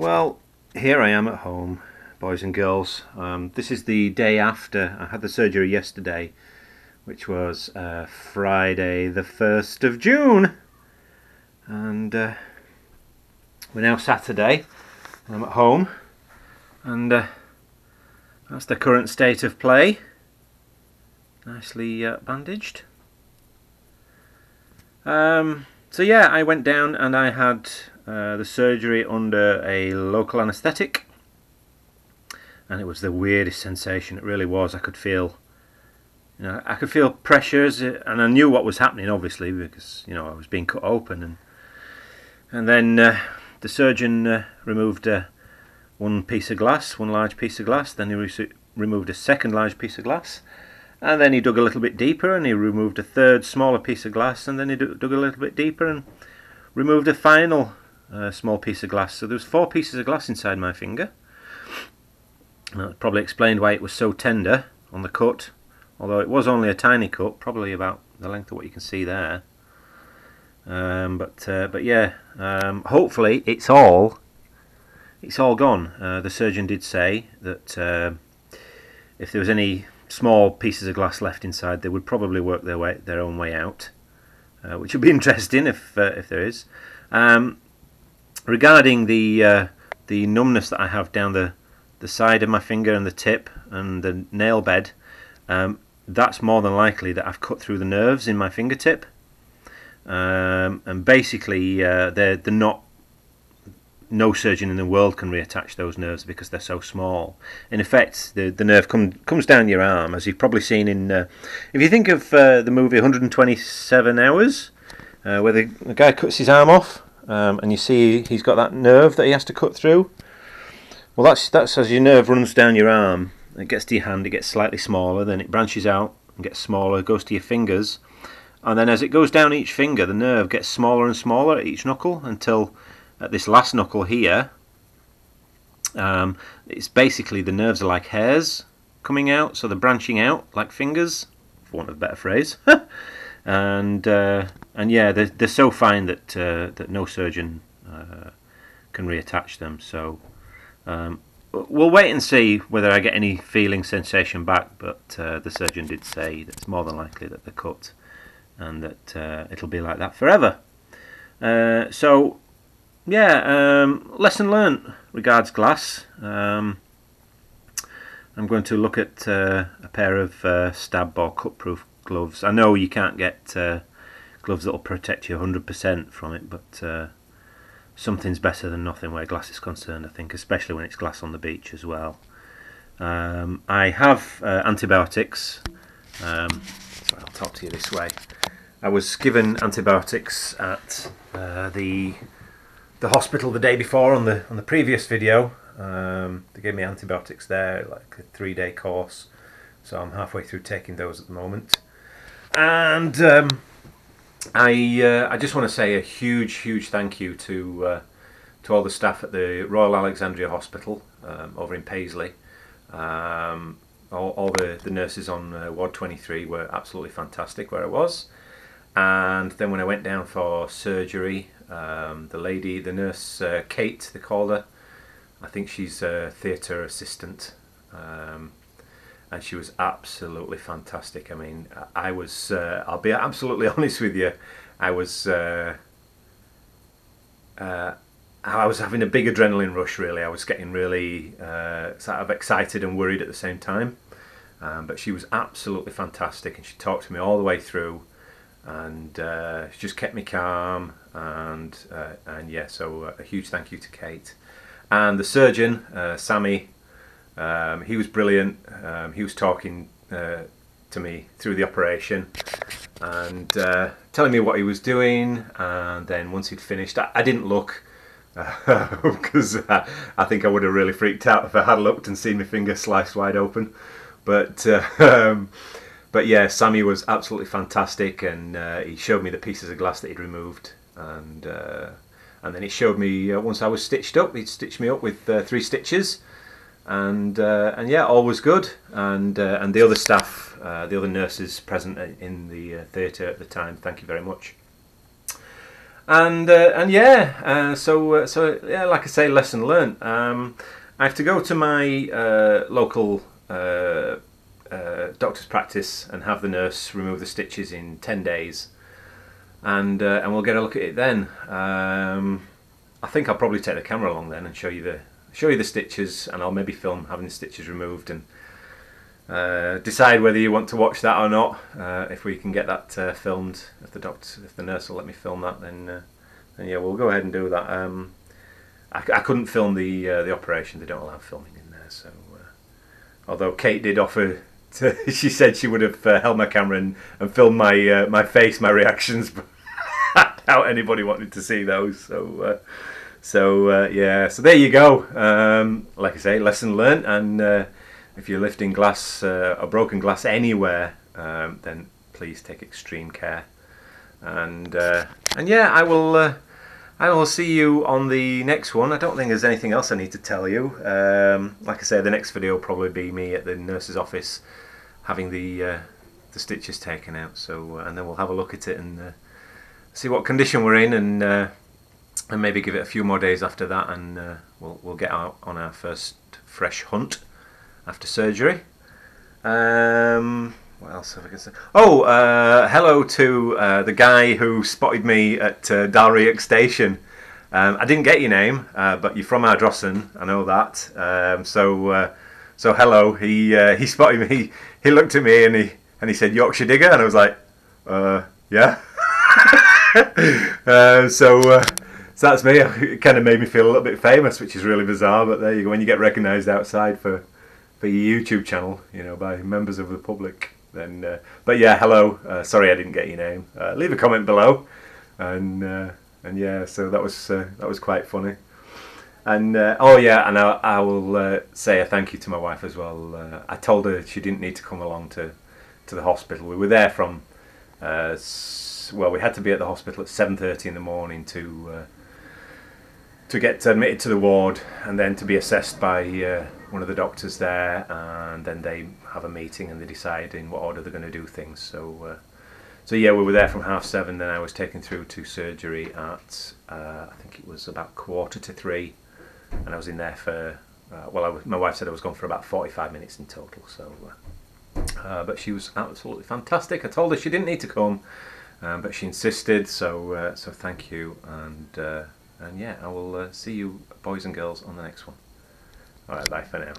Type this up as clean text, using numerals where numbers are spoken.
Well, here I am at home, boys and girls. This is the day after I had the surgery yesterday, which was Friday the 1st of June. And we're now Saturday. I'm at home, and that's the current state of play. Nicely bandaged. So yeah, I went down and I had the surgery under a local anaesthetic, and it was the weirdest sensation. It really was. I could feel, I could feel pressures, and I knew what was happening, obviously, because I was being cut open, and then the surgeon removed one piece of glass, one large piece of glass. Then he removed a second large piece of glass. And then he dug a little bit deeper and he removed a third smaller piece of glass, and then he dug a little bit deeper and removed a final small piece of glass. So there was 4 pieces of glass inside my finger. And that probably explained why it was so tender on the cut, although it was only a tiny cut, probably about the length of what you can see there. But yeah, hopefully it's all gone. The surgeon did say that if there was any small pieces of glass left inside, they would probably work their own way out, which would be interesting if there is. Regarding the numbness that I have down the side of my finger and the tip and the nail bed, that's more than likely that I've cut through the nerves in my fingertip, and basically they're not. No surgeon in the world can reattach those nerves because they're so small. In effect, the nerve comes down your arm, as you've probably seen in... if you think of the movie 127 Hours, where the guy cuts his arm off, and you see he's got that nerve that he has to cut through. Well, that's as your nerve runs down your arm. It gets to your hand, it gets slightly smaller, then it branches out and gets smaller, goes to your fingers. And then as it goes down each finger, the nerve gets smaller and smaller at each knuckle until... at this last knuckle here, it's basically the nerves are like hairs coming out, so they're branching out like fingers, for want of a better phrase. and yeah, they're so fine that no surgeon can reattach them. So we'll wait and see whether I get any feeling sensation back. But the surgeon did say that it's more than likely that they're cut, and that it'll be like that forever. So. Yeah, lesson learnt regards glass. I'm going to look at a pair of stab or cut-proof gloves. I know you can't get gloves that will protect you 100% from it, but something's better than nothing where glass is concerned, I think, especially when it's glass on the beach as well. I have antibiotics. Sorry, I'll talk to you this way. I was given antibiotics at the hospital the day before on the previous video. They gave me antibiotics there, like a 3-day course, so I'm halfway through taking those at the moment. And I just want to say a huge thank you to all the staff at the Royal Alexandria Hospital over in Paisley. All the nurses on Ward 23 were absolutely fantastic where I was. And then when I went down for surgery, the nurse, Kate, they called her. I think she's a theatre assistant, and she was absolutely fantastic. I mean, I was, I'll be absolutely honest with you, I was having a big adrenaline rush, really. I was getting really sort of excited and worried at the same time. But she was absolutely fantastic, and she talked to me all the way through. And she just kept me calm, and yeah, so a huge thank you to Kate. And the surgeon, Sammy, he was brilliant. He was talking to me through the operation and telling me what he was doing. And then once he'd finished, I didn't look because I think I would have really freaked out if I had looked and seen my finger sliced wide open. But yeah, Sammy was absolutely fantastic, and he showed me the pieces of glass that he'd removed, and then he showed me once I was stitched up, he'd stitched me up with 3 stitches, and yeah, all was good. And the other staff, the other nurses present in the theatre at the time, thank you very much. And yeah, so yeah, like I say, lesson learnt. I have to go to my local doctor's practice and have the nurse remove the stitches in 10 days, and we'll get a look at it then. I think I'll probably take the camera along then and show you the stitches, and I'll maybe film having the stitches removed and decide whether you want to watch that or not. If we can get that filmed, if the nurse will let me film that, then yeah, we'll go ahead and do that. I couldn't film the operation; they don't allow filming in there. So, although Kate did offer, she said she would have held my camera and filmed my face, my reactions, but I doubt anybody wanted to see those. So yeah, so there you go. Like I say, lesson learnt, and if you're lifting glass or broken glass anywhere, then please take extreme care. And yeah, I will see you on the next one. I don't think there's anything else I need to tell you. Like I say, the next video will probably be me at the nurse's office having the stitches taken out. So and then we'll have a look at it and see what condition we're in, and maybe give it a few more days after that, and we'll get out on our first fresh hunt after surgery. What else have I got to say? Oh, hello to the guy who spotted me at Dalriach Station. I didn't get your name, but you're from Ardrossan, I know that. So hello. He spotted me. He looked at me and he said Yorkshire Digger, and I was like, yeah. So that's me. It kind of made me feel a little bit famous, which is really bizarre. But there you go. When you get recognised outside for your YouTube channel, you know, by members of the public, then. But yeah, hello. Sorry, I didn't get your name. Leave a comment below, and yeah, so that was quite funny. And oh yeah, and I will say a thank you to my wife as well. I told her she didn't need to come along to the hospital. We were there from. Well, we had to be at the hospital at 7:30 in the morning to get admitted to the ward, and then to be assessed by one of the doctors there, and then they have a meeting and they decide in what order they're going to do things. So yeah, we were there from 7:30. Then I was taken through to surgery at I think it was about 2:45, and I was in there for my wife said I was gone for about 45 minutes in total. So, but she was absolutely fantastic. I told her she didn't need to come. But she insisted, so thank you, and yeah, I will see you boys and girls on the next one. Alright, bye for now.